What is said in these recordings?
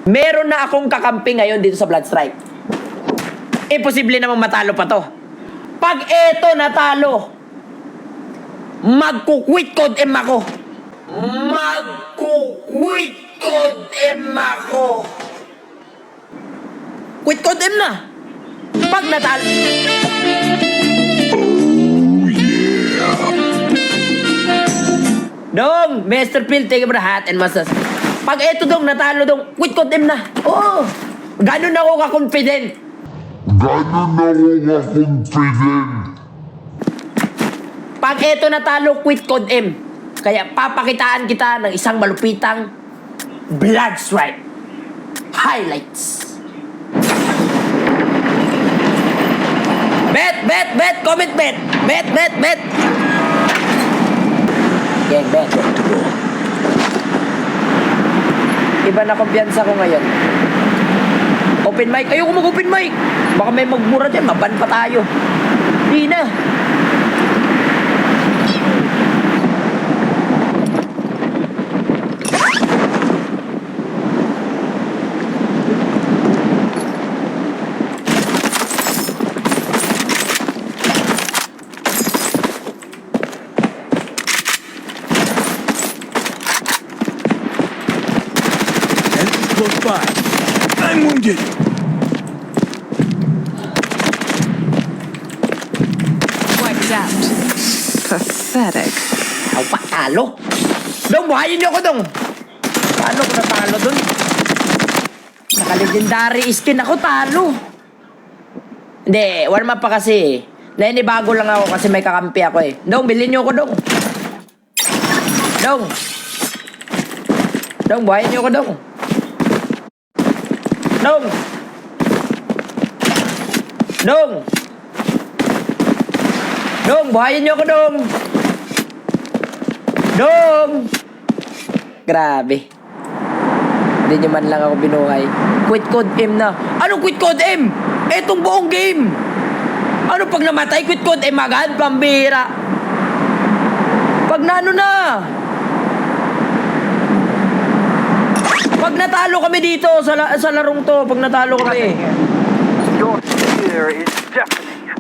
Meron na akong kakampi ngayon dito sa Blood Strike. Posible namang matalo pa to. Pag eto natalo, magkukwit code M ako. Magkukwit code M ako. Quit code M na. Pag natalo... Dong, Mr. Phil, take a hat and massage. Pag eto dong, natalo dong, quit code M na. Oo. Ganun ako ka-confident. Pag eto natalo, quit code M. Kaya papakitaan kita ng isang malupitang Blood Strike highlights. Bet, comment bet. Bet. Gang, bet. Iba na kumpiyansa ko ngayon. Open mic. Ayoko mag-open mic. Baka may magmura dyan. Maban pa tayo. Di na. Close by. I'm wounded. Wiped out. Pathetic. Aw, patalo. Dong, buhayin niyo ako, Dong. Paano ko natalo dun? Naka-legendary skin ako, talo. Hindi, warm up pa kasi. Nainibago lang ako kasi may kakampi ako eh. Dong, bilhin niyo ako, Dong. Dong, buhayin niyo ako, Dong. Dong, buhayin niyo ako, Dong. Grabe. Hindi niyo man lang ako binuhay. Quit code M na. Anong quit code M? Etong buong game. Ano pag namatay, quit code M agad? Pambira. Pag nano na. Pag natalo kami dito sa larong to, pag natalo kami. Your fear is deafening.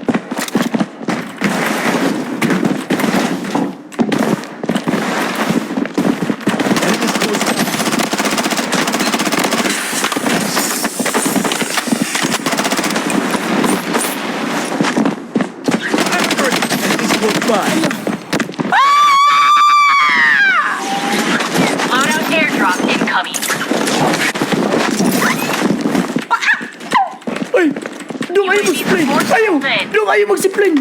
Close by. Loadout airdrop incoming. Ay! Doon kayo mag-spline! Doon kayo mag-spline!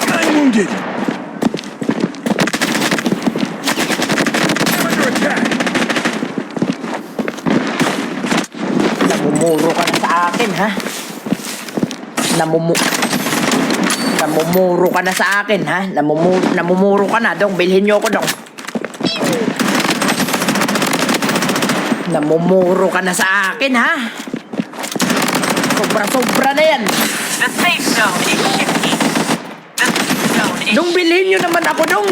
I'm wounded. I'm under attack. Namumuro ka na sa akin, ha? Namumuro ka na sa akin, ha? Namumuro ka na. Dong, bilhin niyo ako, Dong. Namumuro ka na sa akin, ha? Sobra-sobra na yan. The safe zone is shifting. The safe zone is Dong, bilhin niyo naman ako, Dong.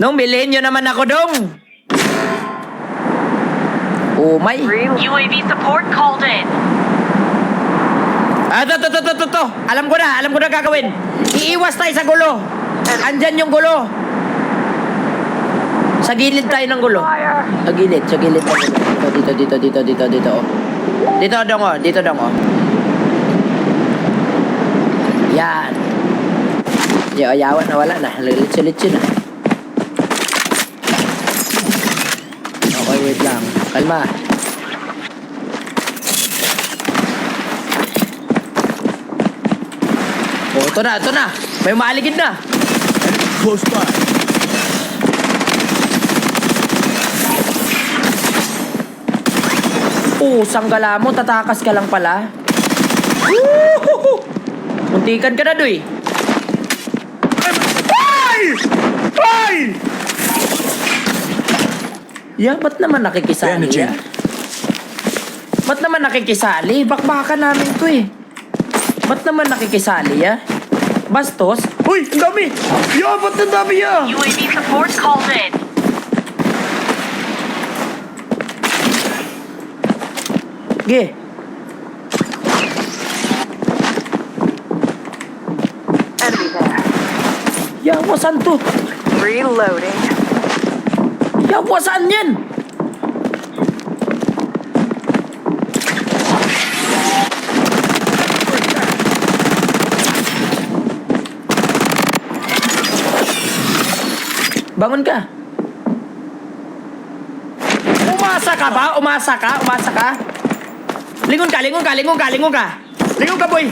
Dong, bilhin niyo naman ako, Dong. Oh, my. UAV support called in. To. Alam ko na gagawin. Iiwas tayo sa gulo. Andyan yung gulo. Sa gilid tayo ng gulo. Sa gilid ng gulo. Dito. Oh. Dito, Dong, oh. Yan. Ayawan na, wala na. Litso na. Okay, wait lang. Kalma. Oh, ito na. May maaligid na. Close by. Oh, sanggala mo. Tatakas ka lang pala. Woohoo! Muntikan ka na, Doy. Ay! Ya, ba't naman nakikisali Energy. ya? Ba't naman nakikisali? Bakbakan namin to eh. Ba't naman nakikisali, ah? Bastos? Uy, ang dami! Ya, ba't ang dami, ya? UAV support called in. Ge. Enemy there. Ya, wasan to? Reloading. Ya, wasan yan? Bangon ka. Umasa ka ba? Umasa ka? Umasa ka? Lingon ka, lingon ka, lingon ka, lingon ka. Lingon ka, boy.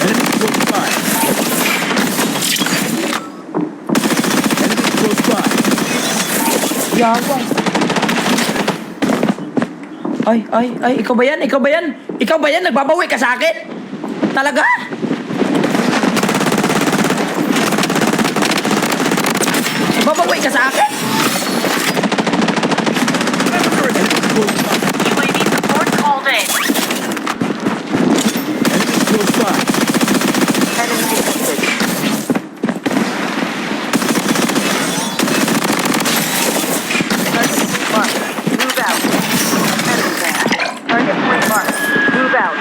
Enemy close by. Enemy close by. Yawa. Ay, ikaw ba yan? Ikaw ba yan? Ikaw ba yan? Nagbabawi ka sa akin? Talaga? Nagbabawi ka sa akin? Enemy close by. UAV support called in. Enemy close by. Enemy detected. Mark. Move out. Enemy there. Target point marked. Move out.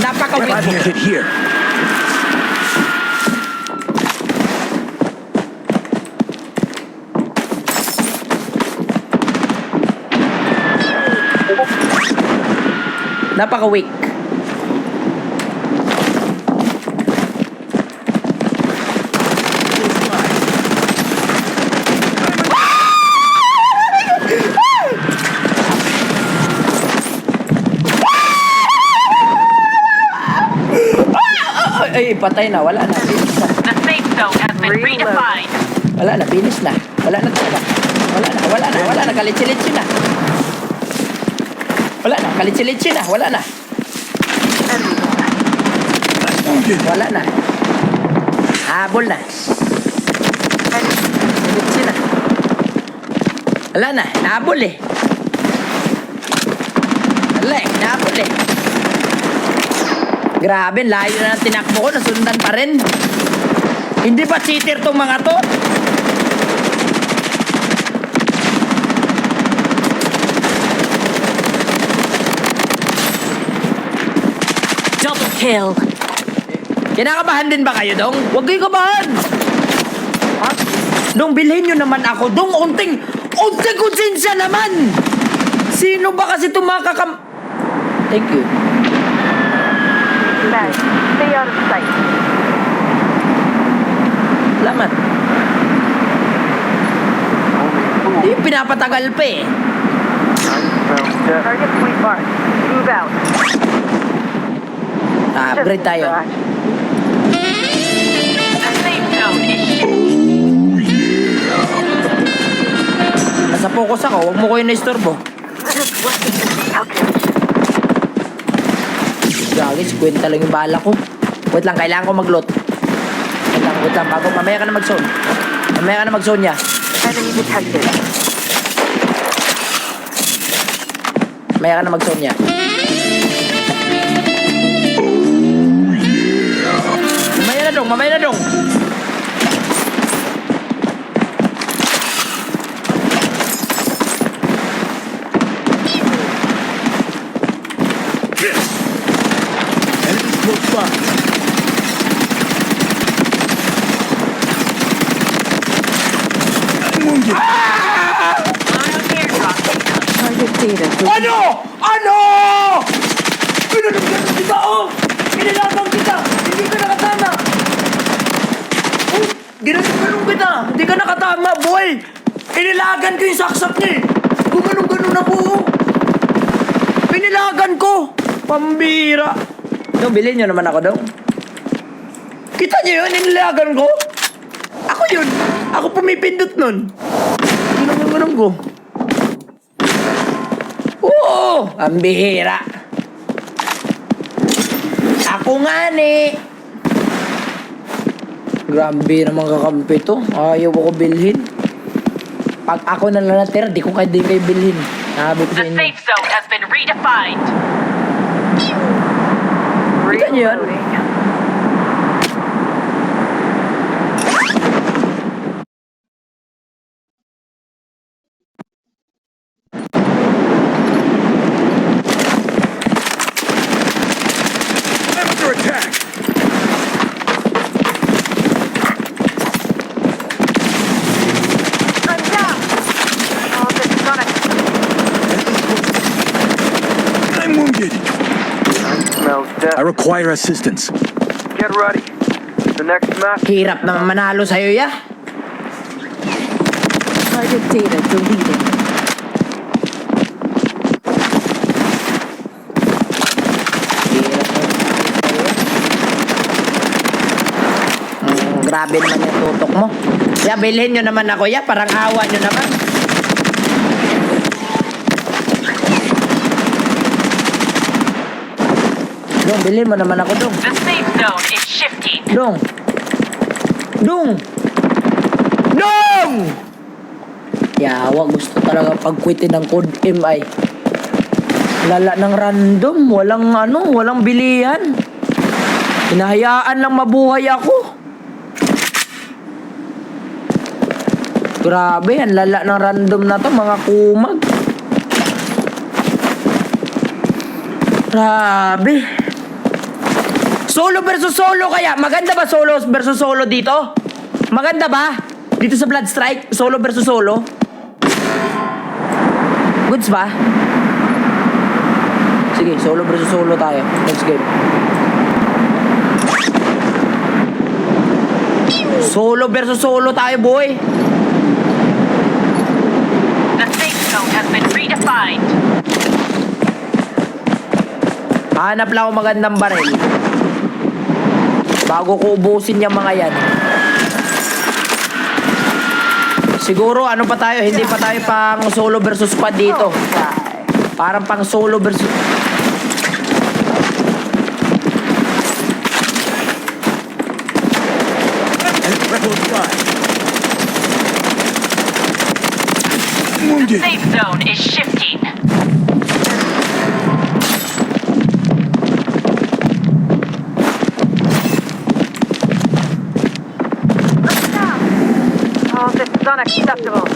Napaka-weak I've been hit here. Napaka-weak. Close by. Ay, patay na. Wala na. Binis na. The safe zone has been Reload. redefined. Wala na. Binis na. Wala na talaga. Wala na. Wala na. Wala na. Kalitsi-litsi na. Wala na. Kalitsi-litsi na. Wala na. Wounded. Wala na. Habol na. Kalitsi na. Wala na. Nahabol eh. Wala eh. Nahabol eh. Grabe, layo na ng tinakbo ko. Nasundan pa rin. Hindi ba cheater tong mga to? Double kill. Kinakabahan din ba kayo, Dong? Huwag kayo kabahan! Ha? Dong, bilhin nyo naman ako. Dong, unting konsensya naman! Sino ba kasi tumakakam... Thank you. Mag. Stay out of sight. Salamat. Hindi yung pinapatagal pa eh. Target point marked. Move out. Upgrade tayo. The safe zone is Nasa focus ako. Huwag mo ko yung na-istorbo. Gagi, 50 lang yung bala ko. Wait lang, kailangan ko mag-loot. Wait lang, bago mamaya ka na mag-zone. Mamaya ka na mag-zone niya. Enemy detected. Mamaya ka na mag-zone niya. Mamaya na dong. Enemy close by. I'm wounded. airdrop. Target data. Ano? Pinalagyan kita, oh! Pinalabang kita! Hindi ka nakatama! Oh, ginaganon kita! Hindi ka nakatama, boy! Pinilagan ko yung saksak niya eh. Gumanong-ganon ako. Pinilagan ko. Pambira. Dong, bilhin nyo naman ako, Dong. Kita nyo yun, inilagan ko. Ako yun. Ako pumipindot nun. Ganun ko. Oo, ang bihira. Ako nga ni. Grabe naman kakampi to. Ayaw ko bilhin. Pag ako na lang natira, di ko din kayo bilhin. Nahabi ko sa The inyo. safe zone has been redefined. Kita nyo yan? I'm under attack. I'm down. Oh, this is gonna I'm wounded. Smells I death. require assistance. Get ready. The next match. Hirap naman manalo sa'yo, ya. Target data deleted. Grabe naman yung tutok mo. Ya, bilhin nyo naman ako, ya. Parang awa nyo naman. Dong, bilhin mo naman ako, Dong. The safe zone is shifting. Dong. Dong. Dong! Yawa, gusto talaga pag-quitin ng code MI. Lala ng random. Walang bilihan. Hinahayaan lang mabuhay ako. Grabe, ang lala ng random na to, mga kumag. Grabe. Solo versus solo kaya? Maganda ba solo versus solo dito? Maganda ba? Dito sa Blood Strike, solo versus solo? Goods ba? Sige, solo versus solo tayo. Next game. Solo versus solo tayo, boy. The safe zone has been redefined. Hanap lang ako magandang baril. Bago ko ubusin yung mga yan. Siguro, ano pa tayo? Hindi pa tayo pang solo versus squad dito. Parang pang solo versus... Rebel spot. I'm The wounded. safe zone is shifting. Oh, this is unacceptable.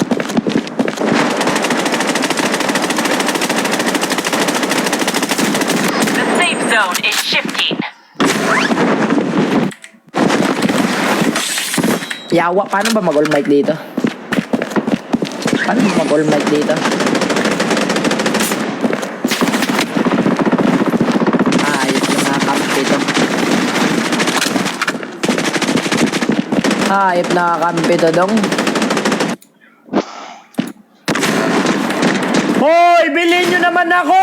The safe zone is shifting. Yawa, paano ba mag-all mic dito? Paano ba mag-all mic dito? Ayos na nakakampi to. Ayos na nakakampi to, Dong. Hoy! Bilhin nyo naman ako!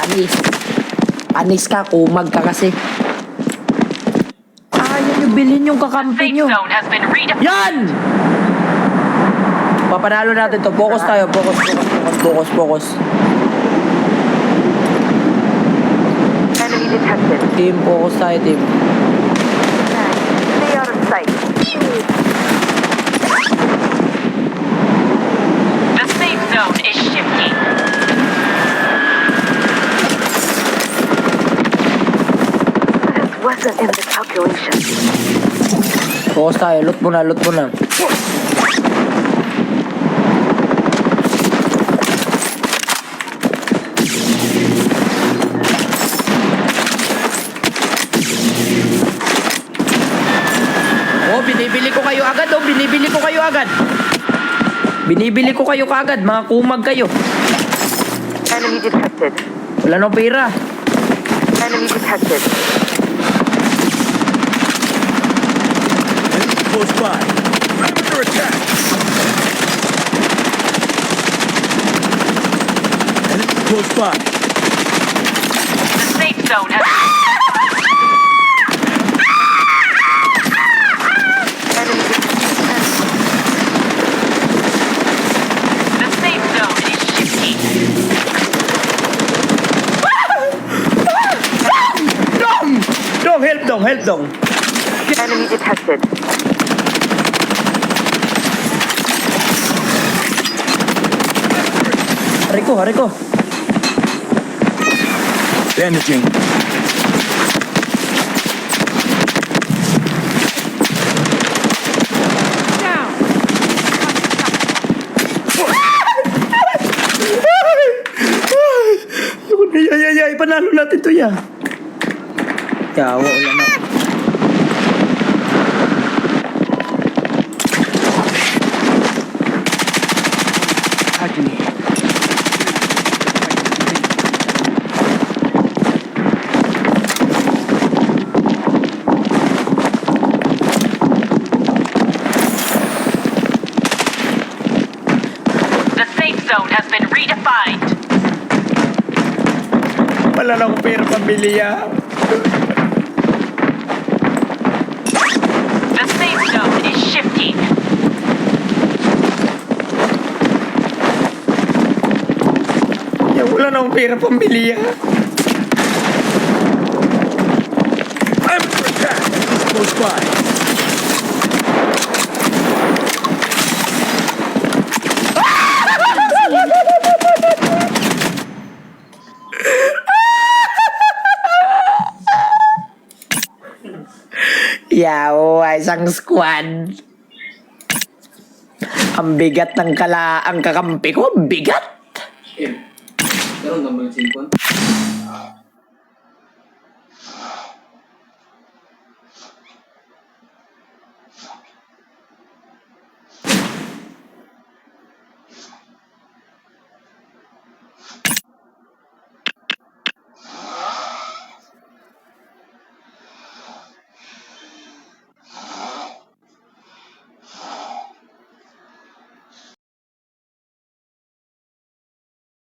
Anis. Anis ka, kumag ka kasi. Ayaw nyo bilhin yung The kakampi safe nyo. zone has been redefined. Yan! Papanalo natin to. Focus tayo. Focus. Enemy detected. Team, focus tayo, team. Stay out of sight. The safe zone is shifting. This wasn't in the calculation. Focus tayo. Loot mo na. Binibili ko kayo agad, Binibili ko kayo kagad, mga kumag kayo. Enemy detected. Wala nang pera. Enemy detected. Enemy close by. I'm under attack. Enemy close by. The safe zone has Enemy detected. the safe zone is shifting. Dong, help dong. Enemy detected. Hari ko. Bandaging. Ay, panalo natin to ya. Yawa, wala na. The safe zone has been redefined. Wala na akong pera pambili ya. The safe zone is shifting. Ya, wala na akong pera pambili ya. I'm under attack. Enemies close by. Yawa, isang squad. Ang bigat ng ang kakampi ko, ang bigat. Meron ka bang cellphone?